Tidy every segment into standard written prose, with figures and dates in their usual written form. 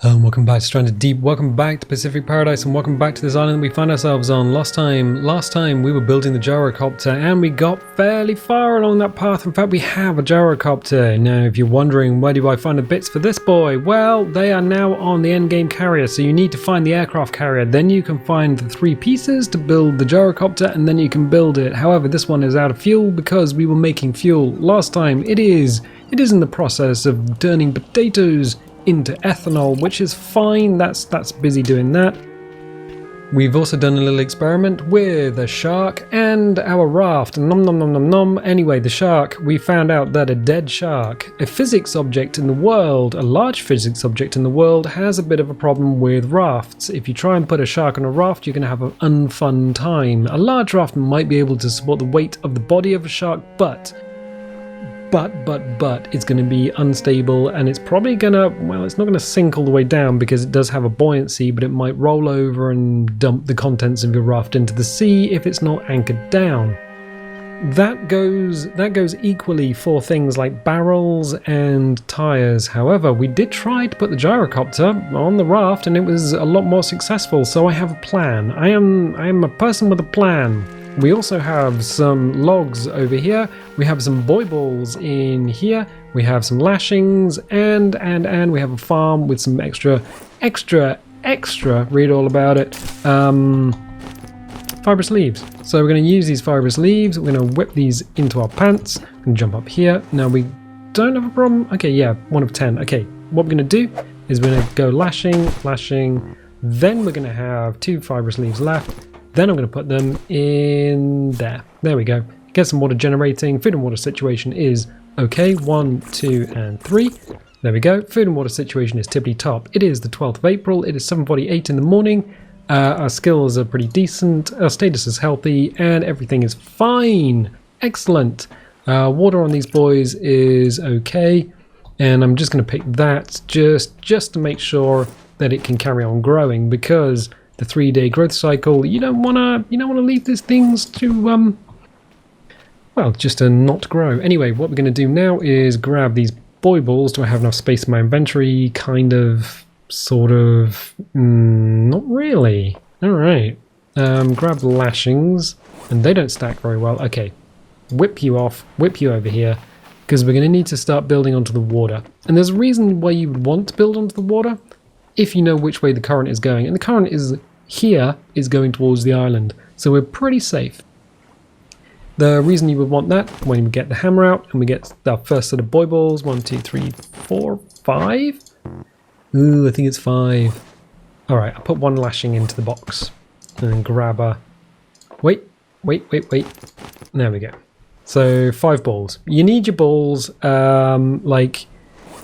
Welcome back to Stranded Deep, welcome back to Pacific Paradise, and welcome back to this island we find ourselves on. Last time we were building the gyrocopter and we got fairly far along that path. In fact, we have a gyrocopter. Now, if you're wondering where do I find the bits for this boy, well, they are now on the endgame carrier, so you need to find the aircraft carrier. Then you can find the 3 pieces to build the gyrocopter, and then you can build it. However, this one is out of fuel because we were making fuel. Last time, it is in the process of turning potatoes into ethanol, which is fine. That's busy doing that. We've also done a little experiment with a shark and our raft. Nom nom nom nom nom. Anyway, the shark, we found out that a dead shark, a physics object in the world, a large physics object in the world, has a bit of a problem with rafts. If you try and put a shark on a raft, you're going to have an unfun time. A large raft might be able to support the weight of the body of a shark, but it's going to be unstable, and it's probably going to, well, it's not going to sink all the way down because it does have a buoyancy, but it might roll over and dump the contents of your raft into the sea if it's not anchored down. That goes equally for things like barrels and tires. However, we did try to put the gyrocopter on the raft and it was a lot more successful, so I have a plan. I am a person with a plan. We also have some logs over here, we have some buoy balls in here, we have some lashings, and we have a farm with some extra, read all about it, fibrous leaves. So we're going to use these fibrous leaves, we're going to whip these into our pants, and jump up here. Now we don't have a problem, okay, yeah, 1 of 10. Okay, what we're going to do is we're going to go lashing, then we're going to have 2 fibrous leaves left. Then I'm going to put them in there. There we go. Get some water generating. Food and water situation is okay. 1, 2, and 3. There we go. Food and water situation is tippity top. It is the 12th of April. It is 7:48 in the morning. Our skills are pretty decent. Our status is healthy, and everything is fine. Excellent. Water on these boys is okay, and I'm just going to pick that just to make sure that it can carry on growing, because the 3-day growth cycle, you don't wanna leave these things to well, just to not grow. Anyway, what we're gonna do now is grab these buoy balls. Do I have enough space in my inventory? Kind of, sort of, not really. All right, grab the lashings, and they don't stack very well. Okay, whip you off, whip you over here, because we're gonna need to start building onto the water. And there's a reason why you would want to build onto the water, if you know which way the current is going. And the current is going towards the island, so we're pretty safe. The reason you would want that, when we get the hammer out and we get our first set of buoy balls, 1, 2, 3, 4, 5. Ooh, I think it's 5. All right, I'll put 1 lashing into the box and then grab a. Wait. There we go. So 5 balls. You need your balls,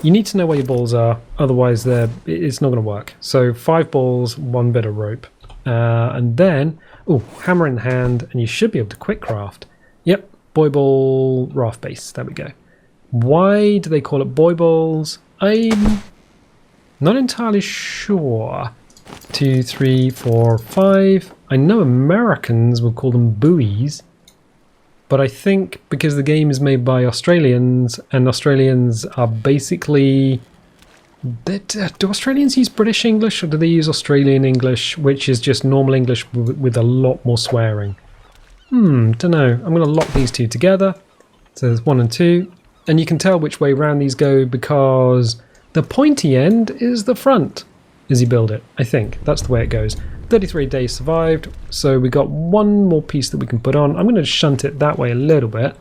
you need to know where your balls are, otherwise it's not going to work. So 5 balls, 1 bit of rope. And then, hammer in hand, and you should be able to quick craft. Yep, buoy ball raft base, there we go. Why do they call it buoy balls? I'm not entirely sure. 2, 3, 4, 5. I know Americans will call them buoys. But I think because the game is made by Australians, and Australians are basically... Do Australians use British English, or do they use Australian English, which is just normal English with a lot more swearing? Don't know. I'm going to lock these 2 together. So there's 1 and 2. And you can tell which way round these go because the pointy end is the front as you build it. I think that's the way it goes. 33 days survived, so we got 1 more piece that we can put on. I'm going to shunt it that way a little bit.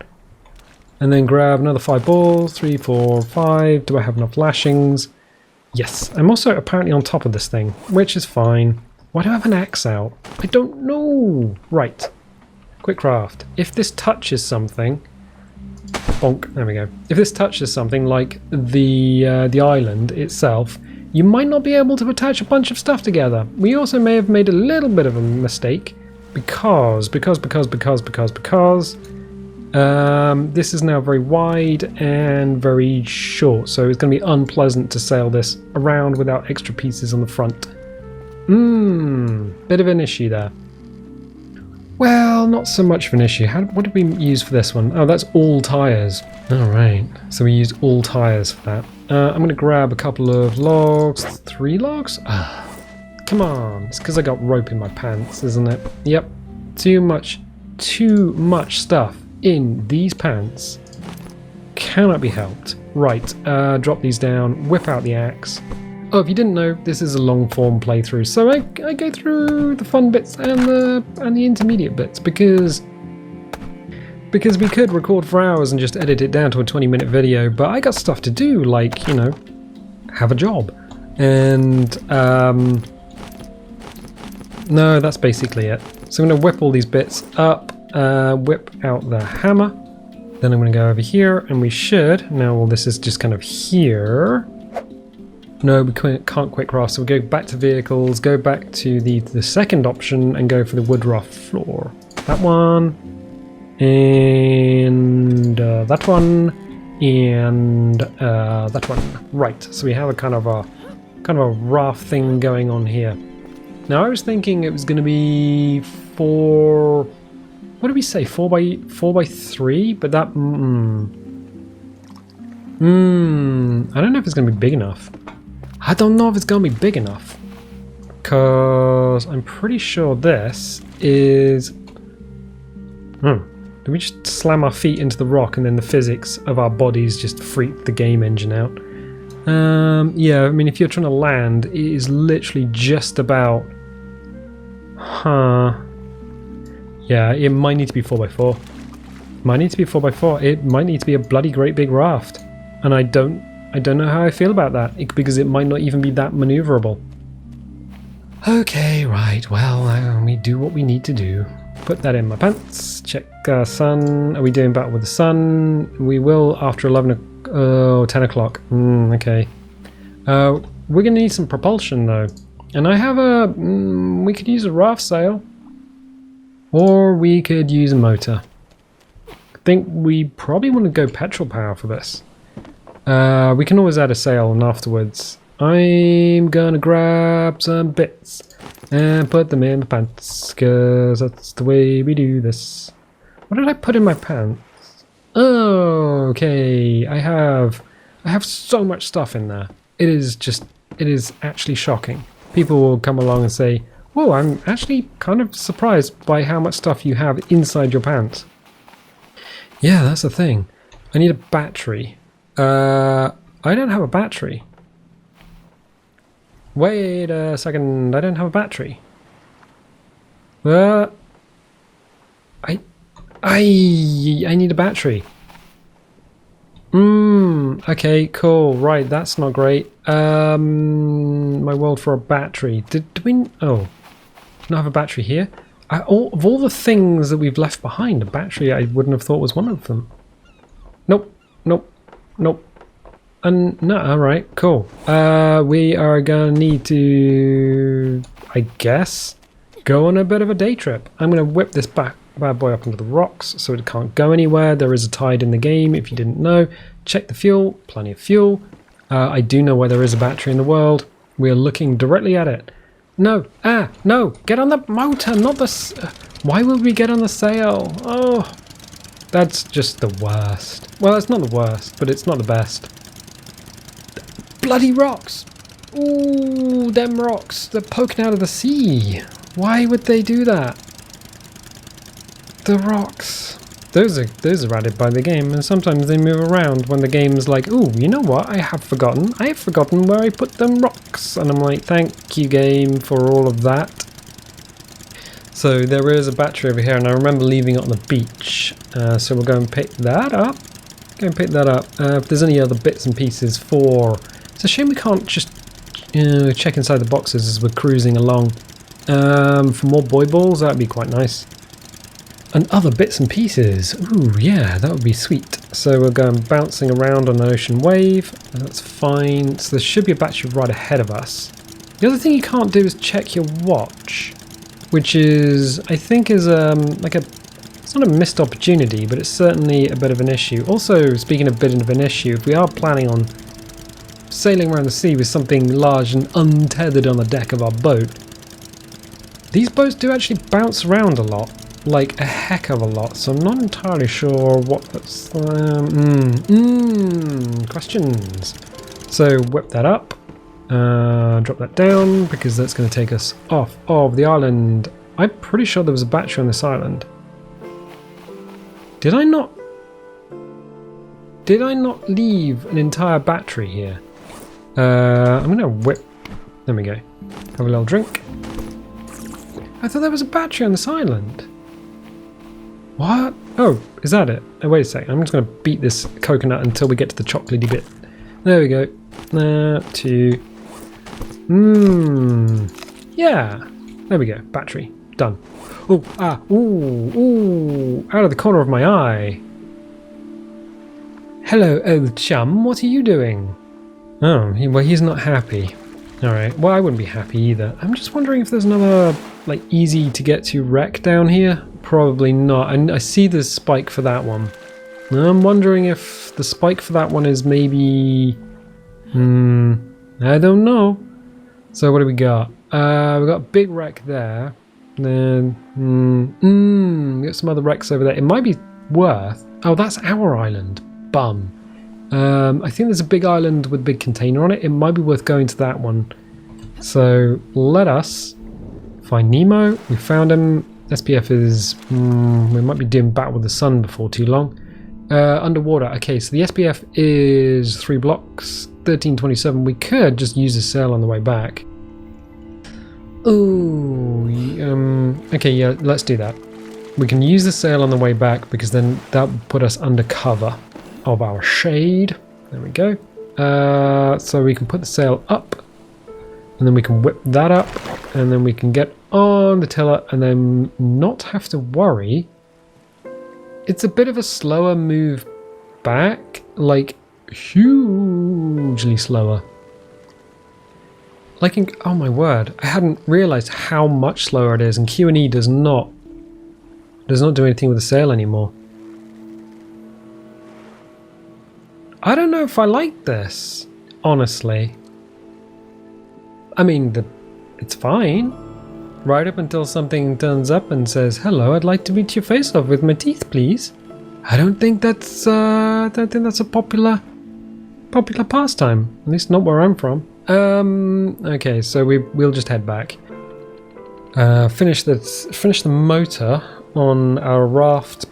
And then grab another 5 balls, 3, 4, 5. Do I have enough lashings? Yes. I'm also apparently on top of this thing, which is fine. Why do I have an axe out? I don't know. Right. Quick craft. If this touches something... Bonk. There we go. If this touches something like the island itself, you might not be able to attach a bunch of stuff together. We also may have made a little bit of a mistake because this is now very wide and very short, so it's going to be unpleasant to sail this around without extra pieces on the front. Bit of an issue there. Well, not so much of an issue. What did we use for this one? Oh, that's all tyres. Alright, so we used all tyres for that. I'm going to grab a couple of logs. 3 logs? Come on. It's because I got rope in my pants, isn't it? Yep. Too much stuff in these pants. Cannot be helped. Right, drop these down, whip out the axe. Oh, if you didn't know, this is a long form playthrough, so I go through the fun bits and the intermediate bits because we could record for hours and just edit it down to a 20-minute video, but I got stuff to do, like, you know, have a job. And no, that's basically it. So I'm going to whip all these bits up, whip out the hammer. Then I'm going to go over here, and we should... Now, well, this is just kind of here. No, we can't quick craft, so we'll go back to vehicles, go back to the second option, and go for the wood raft floor. That one, and that one, and that one. Right, so we have a kind of a raft thing going on here. Now, I was thinking it was going to be 4... What did we say? 4 by 3? But that... I don't know if it's going to be big enough. I don't know if it's going to be big enough. Because I'm pretty sure this is... Do we just slam our feet into the rock and then the physics of our bodies just freak the game engine out? Yeah, I mean, if you're trying to land, it is literally just about... Yeah, it might need to be 4x4. Might need to be 4x4. It might need to be a bloody great big raft. And I don't know how I feel about that, because it might not even be that maneuverable. Okay, right, well, we do what we need to do. Put that in my pants. Check sun. Are we doing battle with the sun? We will after 10 o'clock. Okay. We're going to need some propulsion, though. And I have a... we could use a raft sail. Or we could use a motor. I think we probably want to go petrol power for this. We can always add a sail and afterwards. I'm gonna grab some bits and put them in my pants, because that's the way we do this. What did I put in my pants? Oh, okay. I have so much stuff in there. It is actually shocking. People will come along and say, "Oh, I'm actually kind of surprised by how much stuff you have inside your pants." Yeah, that's the thing. I need a battery. I don't have a battery. Wait a second, I don't have a battery. I need a battery. Okay, cool. Right, that's not great. My world for a battery. Did we... Oh. Not have a battery here? Of all the things that we've left behind, a battery I wouldn't have thought was one of them. Nope. And no, alright, cool. We are gonna need to, I guess, go on a bit of a day trip. I'm gonna whip this bad boy up into the rocks so it can't go anywhere. There is a tide in the game, if you didn't know. Check the fuel, plenty of fuel. I do know where there is a battery in the world. We're looking directly at it. No, no, get on the motor, not the... why would we get on the sail? Oh, that's just the worst. Well, it's not the worst, but it's not the best. Bloody rocks! Ooh, them rocks, they're poking out of the sea. Why would they do that? The rocks. Those are added by the game, and sometimes they move around when the game's like, ooh, you know what, I have forgotten where I put them rocks. And I'm like, thank you, game, for all of that. So there is a battery over here, and I remember leaving it on the beach. So we'll go and pick that up. If there's any other bits and pieces for... It's a shame we can't just check inside the boxes as we're cruising along. For more boy balls, that'd be quite nice. And other bits and pieces. Ooh, yeah, that would be sweet. So we're going bouncing around on an ocean wave. That's fine. So there should be a battery right ahead of us. The other thing you can't do is check your watch, which is, I think, is like a... It's not a missed opportunity, but it's certainly a bit of an issue. Also, speaking of a bit of an issue, if we are planning on sailing around the sea with something large and untethered on the deck of our boat, these boats do actually bounce around a lot. Like a heck of a lot, so I'm not entirely sure what that's... questions. So whip that up, drop that down because that's going to take us off of the island. I'm pretty sure there was a battery on this island. Did I not leave an entire battery here? I'm going to whip. There we go. Have a little drink. I thought there was a battery on this island. What? Oh, is that it? Oh, wait a sec. I'm just going to beat this coconut until we get to the chocolatey bit. There we go. 2. Yeah. There we go. Battery. Done. Oh, ooh. Out of the corner of my eye. Hello, old chum. What are you doing? Oh, well, he's not happy. Alright. Well, I wouldn't be happy either. I'm just wondering if there's another, like, easy to get to wreck down here. Probably not. I see the spike for that one. I'm wondering if the spike for that one is maybe... I don't know. So what do we got? We got a big wreck there. Then... we got some other wrecks over there. It might be worth... Oh, that's our island. Bum. I think there's a big island with a big container on it. It might be worth going to that one. So let us find Nemo. We found him. SPF is... we might be doing battle with the sun before too long. Underwater. Okay, so the SPF is 3 blocks. 1327. We could just use a sail on the way back. Ooh. Okay, yeah, let's do that. We can use the sail on the way back because then that will put us under cover of our shade. There we go. So we can put the sail up and then we can whip that up and then we can get on the tiller and then not have to worry. It's a bit of a slower move back, like hugely slower. Like, oh my word, I hadn't realized how much slower it is, and Q&E does not do anything with the sail anymore. I don't know if I like this, honestly. I mean, it's fine. Right up until something turns up and says, "Hello, I'd like to beat your face off with my teeth, please." I don't think that's a popular pastime. At least not where I'm from. Okay, so we'll just head back. Finish the motor on our raft.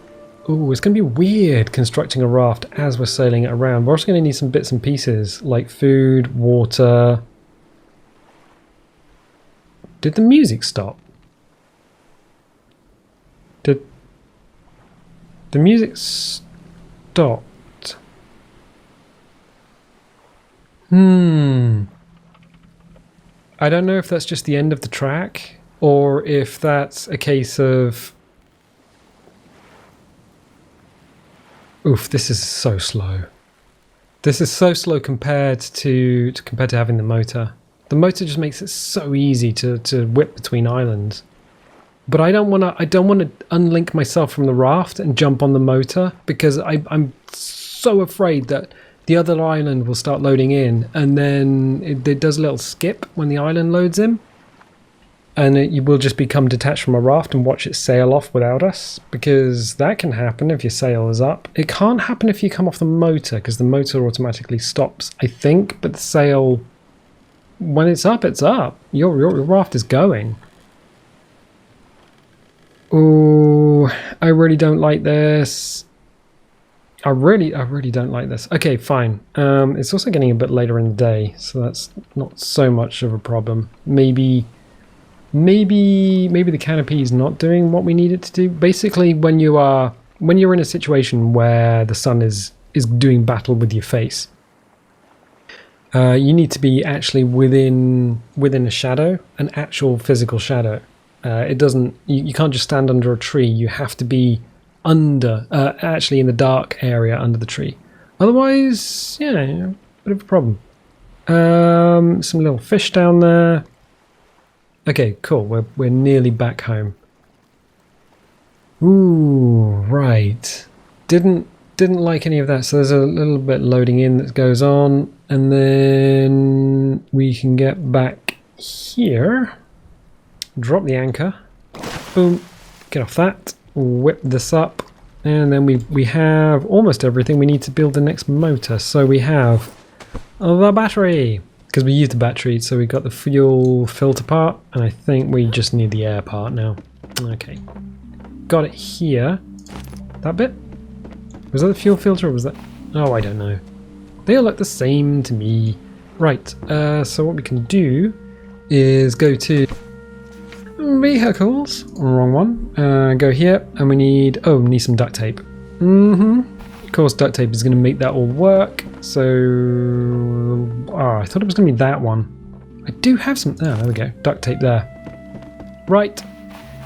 Ooh, it's going to be weird constructing a raft as we're sailing it around. We're also going to need some bits and pieces like food, water. Did the music stop? Did the music stopped? I don't know if that's just the end of the track or if that's a case of... Oof, this is so slow. This is so slow compared to having the motor. The motor just makes it so easy to whip between islands. But I don't want to unlink myself from the raft and jump on the motor because I'm so afraid that the other island will start loading in and then it does a little skip when the island loads in. And you will just become detached from a raft and watch it sail off without us, because that can happen if your sail is up. It can't happen if you come off the motor, because the motor automatically stops, I think, but the sail, when it's up, it's up. Your raft is going. Ooh, I really don't like this. I really don't like this. Okay, fine. It's also getting a bit later in the day, so that's not so much of a problem. Maybe the canopy is not doing what we need it to do. Basically, when you're in a situation where the sun is doing battle with your face, you need to be actually within a shadow, an actual physical shadow. You can't just stand under a tree. You have to be actually in the dark area under the tree. Otherwise, yeah, a bit of a problem. Some little fish down there. Okay, cool. We're nearly back home. Ooh, right. Didn't like any of that. So there's a little bit loading in that goes on, and then we can get back here. Drop the anchor. Boom. Get off that. Whip this up, and then we have almost everything we need to build the next motor. So we have the battery. Because we used the battery, so we got the fuel filter part, and I think we just need the air part now. Okay. Got it here. That bit? Was that the fuel filter or was that... Oh, I don't know. They all look the same to me. Right, so what we can do is go to vehicles. Wrong one. Go here, and we need... Oh, we need some duct tape. Of course, duct tape is going to make that all work. So... Oh, I thought it was going to be that one. I do have some... Oh, there we go. Duct tape there. Right.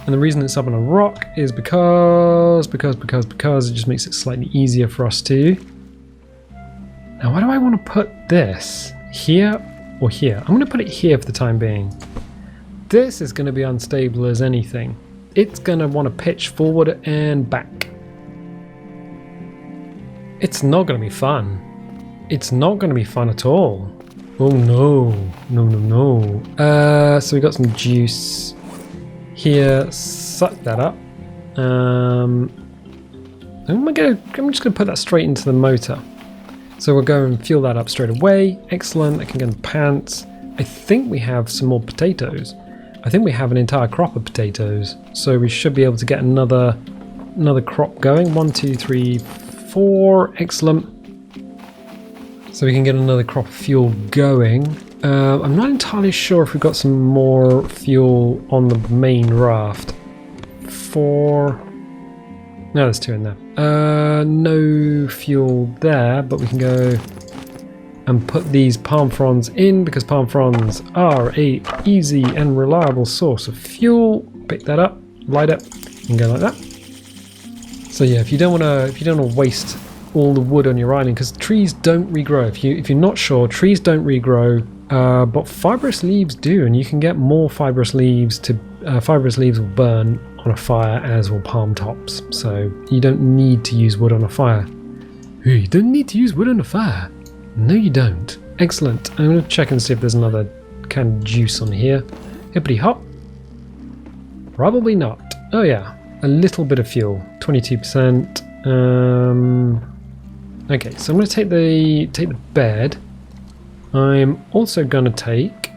And the reason it's up on a rock is because it just makes it slightly easier for us to... Now, where do I want to put this? Here or here? I'm going to put it here for the time being. This is going to be unstable as anything. It's going to want to pitch forward and back. It's not going to be fun. It's not going to be fun at all. Oh no. No. So we got some juice here. Suck that up. I'm just going to put that straight into the motor. So we'll go and fuel that up straight away. Excellent. I can get in the pants. I think we have some more potatoes. I think we have an entire crop of potatoes. So we should be able to get another crop going. 1, 2, 3, 4. Excellent. So we can get another crop of fuel going. I'm not entirely sure if we've got some more fuel on the main raft. 4. No, there's 2 in there. No fuel there, but we can go and put these palm fronds in because palm fronds are a easy and reliable source of fuel. Pick that up, light it, and go like that. So yeah, if you don't want to waste all the wood on your island, because trees don't regrow. If you're not sure, trees don't regrow, but fibrous leaves do, and you can get more fibrous leaves to fibrous leaves will burn on a fire, as will palm tops. So you don't need to use wood on a fire. You don't need to use wood on a fire. No, you don't. Excellent. I'm going to check and see if there's another kind of juice on here. Hippity hop. Probably not. Oh yeah, a little bit of fuel. 22%. Okay, so I'm going to take the bed. I'm also going to take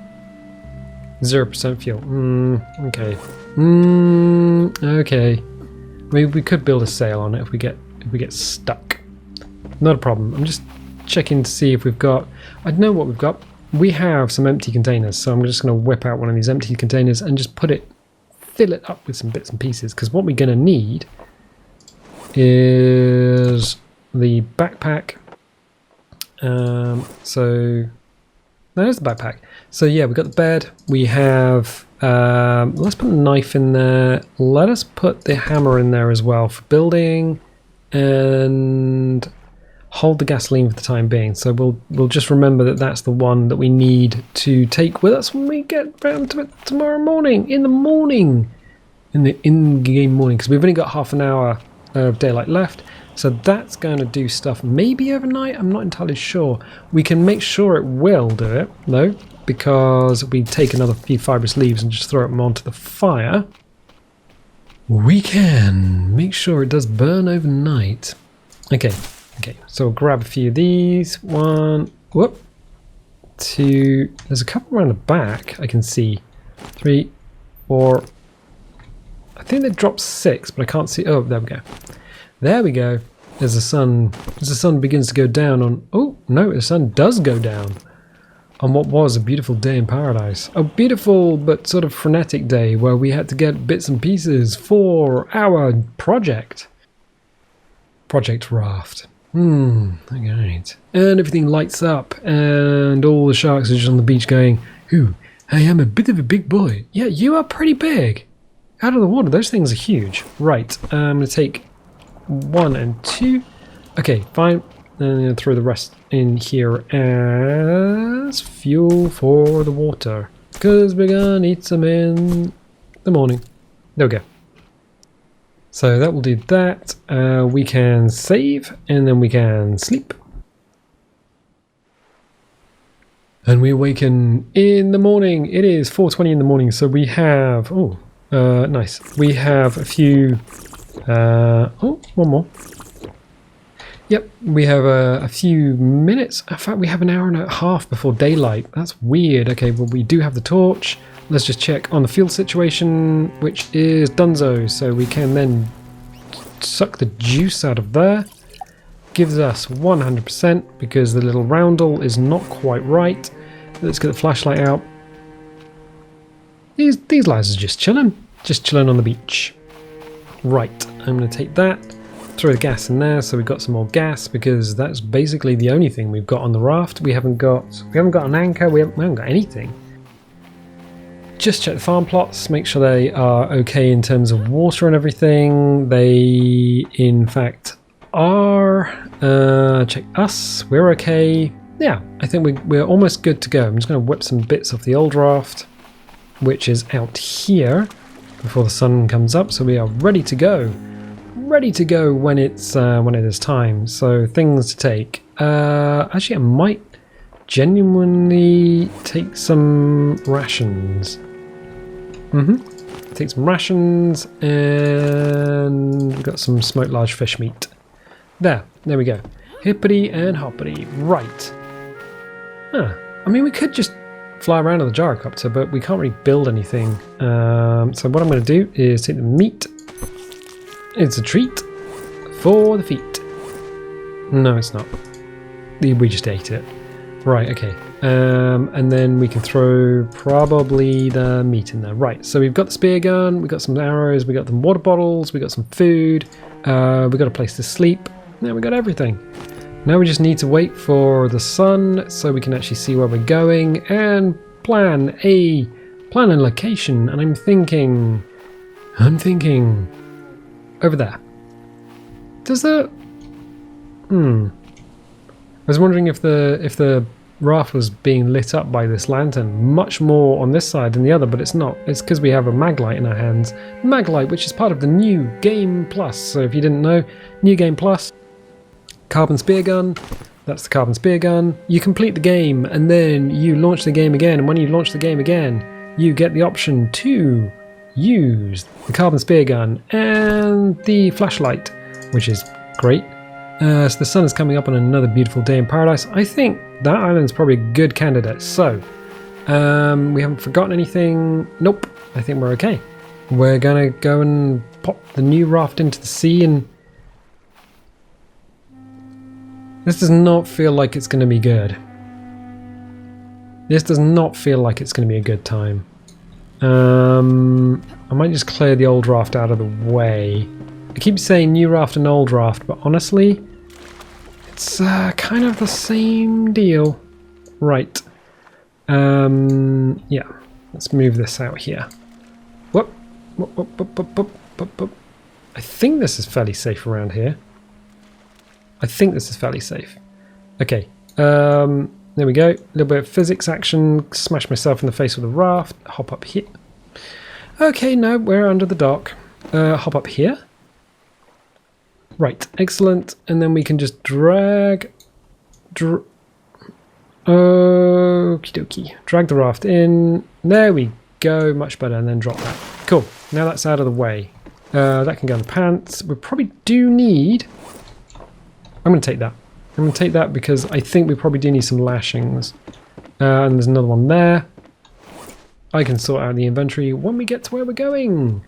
0% fuel. Okay. Okay. We could build a sail on it if we get stuck. Not a problem. I'm just checking to see if we've got... I know what we've got. We have some empty containers, so I'm just going to whip out one of these empty containers and just fill it up with some bits and pieces, because what we're going to need is the backpack. So there's the backpack. So yeah, we've got the bed. We have... let's put a knife in there. Let us put the hammer in there as well for building, and hold the gasoline for the time being. So we'll just remember that that's the one that we need to take with us when we get round to it tomorrow morning. In the in-game morning, because we've only got half an hour of daylight left. So that's going to do stuff maybe overnight. I'm not entirely sure. We can make sure it will do it though, because we take another few fibrous leaves and just throw them onto the fire. We can make sure it does burn overnight. Okay, so we'll grab a few of these. 1, 2, there's a couple around the back I can see. 3, 4, I think they dropped 6, but I can't see. Oh, there we go. There we go. As the sun begins to go down on... Oh, no, the sun does go down on what was a beautiful day in paradise. A beautiful but sort of frenetic day where we had to get bits and pieces for our project. Project Raft. Okay. And everything lights up and all the sharks are just on the beach going, "Ooh, I am a bit of a big boy." Yeah, you are pretty big. Out of the water, those things are huge. Right, I'm going to take 1 and 2. Okay, fine. And I'm going to throw the rest in here as fuel for the water, because we're going to need some in the morning. There we go. So that will do that. We can save, and then we can sleep. And we awaken in the morning. It is 4:20 in the morning, so we have... Oh, nice. We have a few... one more. Yep, we have a few minutes. In fact, we have an hour and a half before daylight. That's weird. Okay, well, we do have the torch. Let's just check on the fuel situation, which is Dunzo. So we can then suck the juice out of there. Gives us 100% because the little roundel is not quite right. Let's get the flashlight out. These lads are just chilling on the beach. Right, I'm going to take that, throw the gas in there so we've got some more gas because that's basically the only thing we've got on the raft. We haven't got an anchor, we haven't got anything. Just check the farm plots, make sure they are okay in terms of water and everything. They, in fact, are. Check us, we're okay. Yeah, I think we're almost good to go. I'm just going to whip some bits off the old raft, which is out here before the sun comes up, so we are ready to go. Ready to go when it is time. So things to take. Actually, I might genuinely take some rations. Take some rations, and we've got some smoked large fish meat. There we go. Hippity and hoppity. Right. I mean, we could just fly around on the gyrocopter, but we can't really build anything. So what I'm going to do is take the meat. It's a treat for the feet. No, it's not. We just ate it. Right, okay. And then we can throw probably the meat in there. Right, so we've got the spear gun, we've got some arrows, we've got the water bottles, we've got some food, we've got a place to sleep. Now we've got everything. Now we just need to wait for the sun so we can actually see where we're going and plan a location. And I'm thinking over there. Does the I was wondering if the raft was being lit up by this lantern much more on this side than the other, but it's not. It's because we have a mag light in our hands. Mag light, which is part of the new Game Plus. So if you didn't know, new Game Plus. Carbon spear gun, that's the carbon spear gun. You complete the game and then you launch the game again, and when you launch the game again you get the option to use the carbon spear gun and the flashlight, which is great. So the sun is coming up on another beautiful day in paradise. I think that island's probably a good candidate. So we haven't forgotten anything. Nope, I think we're okay. We're gonna go and pop the new raft into the sea, and this does not feel like it's going to be good. This does not feel like it's going to be a good time. I might just clear the old raft out of the way. I keep saying new raft and old raft, but honestly, it's kind of the same deal. Right. Yeah. Let's move this out here. Whoop. Whoop, whoop, whoop, whoop, whoop, whoop, whoop. I think this is fairly safe around here. Okay, there we go. A little bit of physics action. Smash myself in the face with a raft. Hop up here. Okay, no, we're under the dock. Hop up here. Right, excellent. And then we can just drag... Okie dokie. Drag the raft in. There we go. Much better. And then drop that. Cool. Now that's out of the way. That can go in the pants. We probably do need... I'm going to take that. I'm going to take that because I think we probably do need some lashings. And there's another one there. I can sort out the inventory when we get to where we're going.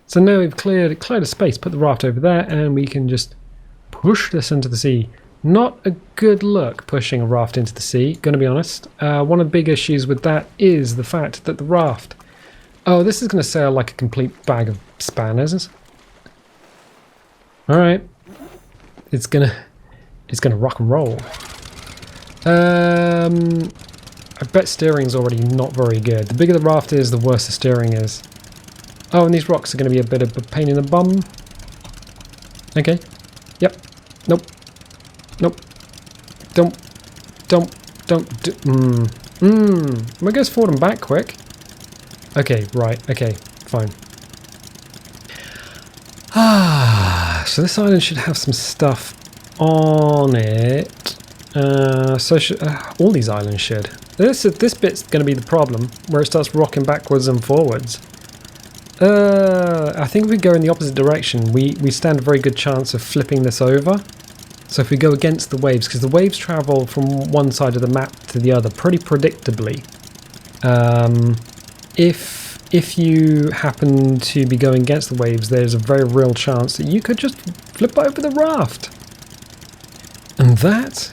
So now we've cleared a space, put the raft over there, and we can just push this into the sea. Not a good look pushing a raft into the sea, going to be honest. One of the big issues with that is the fact that the raft... Oh, this is going to sail like a complete bag of spanners. Alright. It's gonna rock and roll. I bet steering's already not very good. The bigger the raft is, the worse the steering is. Oh, and these rocks are going to be a bit of a pain in the bum. Okay. Yep. Nope. Nope. Don't do... Am I goes forward and back quick? Okay, right. Okay, fine. So this island should have some stuff on it. So should, all these islands should. This bit's going to be the problem, where it starts rocking backwards and forwards. I think if we go in the opposite direction, we stand a very good chance of flipping this over. So if we go against the waves, because the waves travel from one side of the map to the other pretty predictably. If you happen to be going against the waves, there's a very real chance that you could just flip over the raft. And that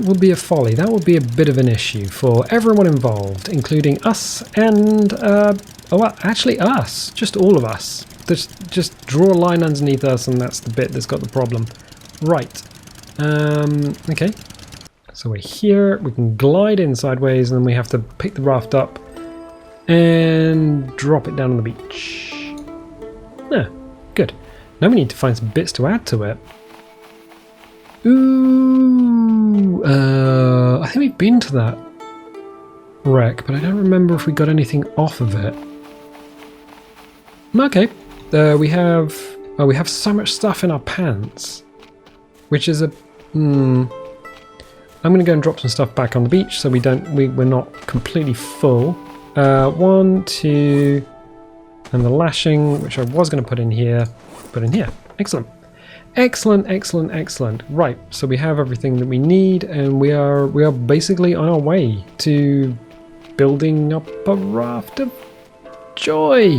would be a folly. That would be a bit of an issue for everyone involved, including us and, well, actually us. Just all of us. Just draw a line underneath us, and that's the bit that's got the problem. Right. Okay. So we're here. We can glide in sideways, and then we have to pick the raft up and drop it down on the beach. Ah, good. Now we need to find some bits to add to it. Ooh, I think we've been to that wreck, but I don't remember if we got anything off of it. Okay, we have so much stuff in our pants, which is a. I'm going to go and drop some stuff back on the beach so we're not completely full. 1, 2, and the lashing, which I was going to put in here. Excellent. Excellent, excellent, excellent. Right, so we have everything that we need, and we are basically on our way to building up a raft of joy.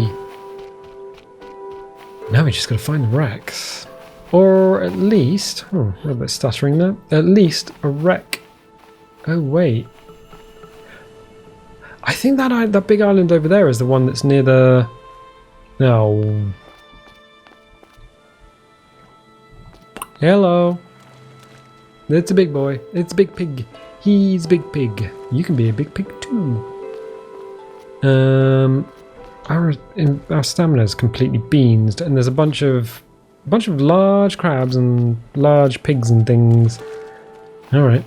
Now we just got to find the wrecks, or at least, a little bit stuttering there. At least a wreck. Oh wait, I think that big island over there is the one that's near the. No. Hello. It's a big boy. It's a big pig. He's a big pig. You can be a big pig too. Our stamina is completely beansed, and there's a bunch of large crabs and large pigs and things. All right.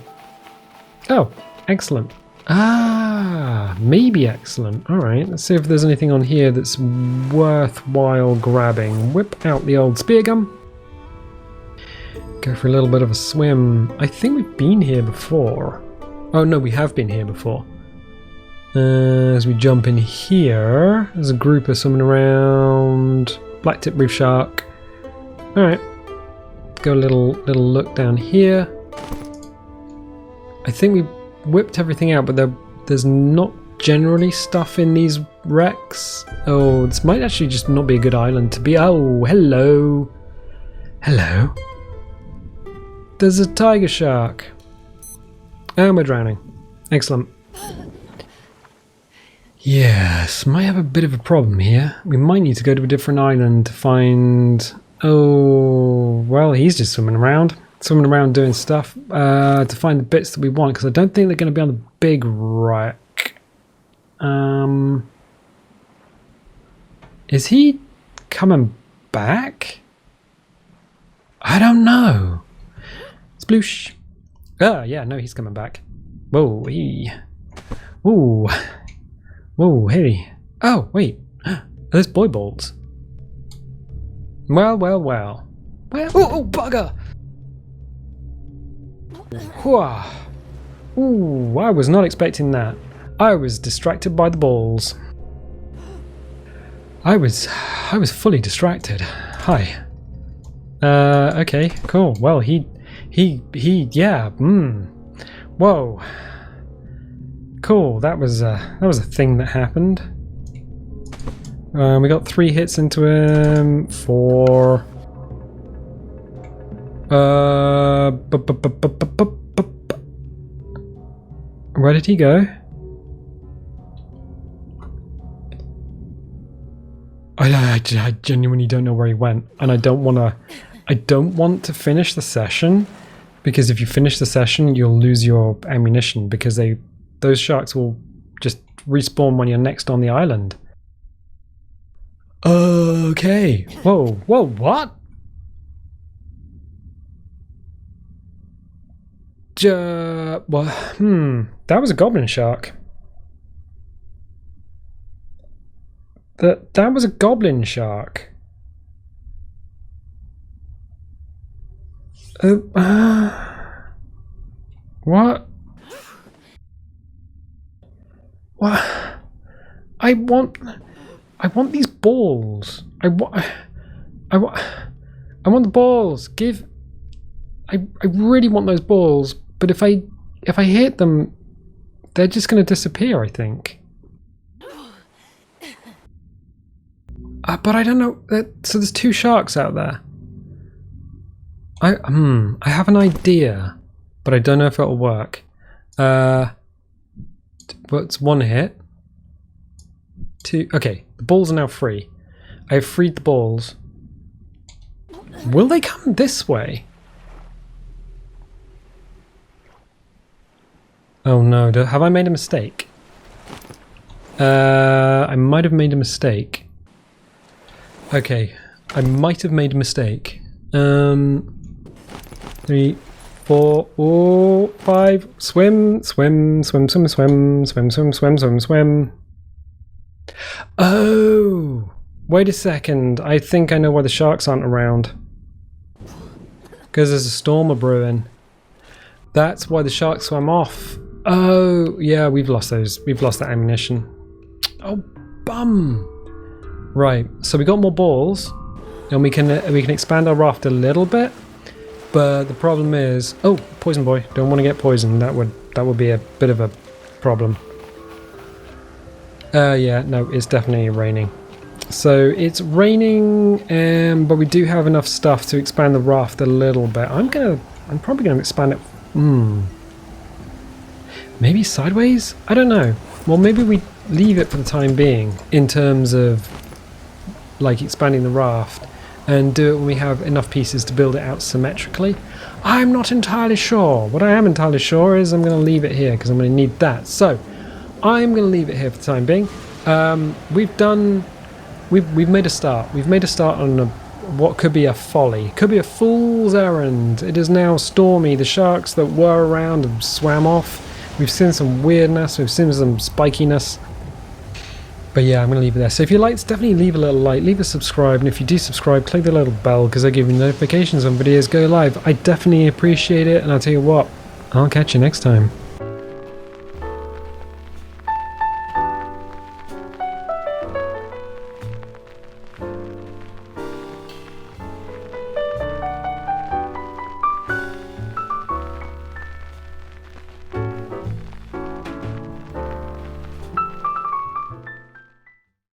Oh, excellent. Ah, maybe excellent. All right. Let's see if there's anything on here that's worthwhile grabbing. Whip out the old spear gun. Go for a little bit of a swim. I think we've been here before. Oh no, we have been here before. As we jump in here, there's a grouper swimming around. Black tip reef shark. Alright. Go a little look down here. I think we whipped everything out, but there's not generally stuff in these wrecks. Oh, this might actually just not be a good island to be. Oh, hello. Hello. There's a tiger shark. And we're drowning. Excellent. Yes, might have a bit of a problem here. We might need to go to a different island to find... Oh, well, he's just swimming around doing stuff to find the bits that we want, because I don't think they're going to be on the big wreck. Is he coming back? I don't know. Sploosh. Ah, yeah, no, he's coming back. Whoa, Whoa. Whoa, hey. Oh, wait. Are those boy bolts? Well. Oh, bugger! Ooh, I was not expecting that. I was distracted by the balls. I was fully distracted. Hi. Okay, cool. Well, yeah. Whoa. Cool. That was a thing that happened. We got 3 hits into him. 4. Where did he go? I genuinely don't know where he went, and I don't want to finish the session, because if you finish the session, you'll lose your ammunition, because those sharks will just respawn when you're next on the island. Okay. Whoa, what? That was a goblin shark. That was a goblin shark. What? What? I want these balls. I want the balls. I really want those balls, but if I hit them, they're just going to disappear, I think. But I don't know. So there's 2 sharks out there. I have an idea, but I don't know if it'll work. What's 1 hit? 2. Okay, the balls are now free. I have freed the balls. Will they come this way? Oh no, have I made a mistake? I might have made a mistake. Okay, I might have made a mistake. 3, 4, oh, 5. Swim, swim, swim, swim, swim, swim, swim, swim, swim, swim. Oh, wait a second. I think I know why the sharks aren't around. Because there's a storm a-brewing. That's why the sharks swam off. Oh, yeah, we've lost those. We've lost that ammunition. Oh, bum. Right, so we got more balls, and we can expand our raft a little bit, but the problem is, oh, poison boy, don't want to get poisoned. That would be a bit of a problem. Yeah, no, it's definitely raining. So it's raining, but we do have enough stuff to expand the raft a little bit. I'm probably gonna expand it. Maybe sideways? I don't know. Well, maybe we leave it for the time being in terms of like expanding the raft, and do it when we have enough pieces to build it out symmetrically. I'm not entirely sure. What I am entirely sure is I'm going to leave it here because I'm going to need that. So I'm going to leave it here for the time being. We've made a start. We've made a start on what could be a folly, could be a fool's errand. It is now stormy. The sharks that were around have swam off. We've seen some weirdness. We've seen some spikiness. But yeah, I'm going to leave it there. So if you like, definitely leave a little like, leave a subscribe, and if you do subscribe, click the little bell because I give you notifications when videos go live. I definitely appreciate it, and I'll tell you what, I'll catch you next time.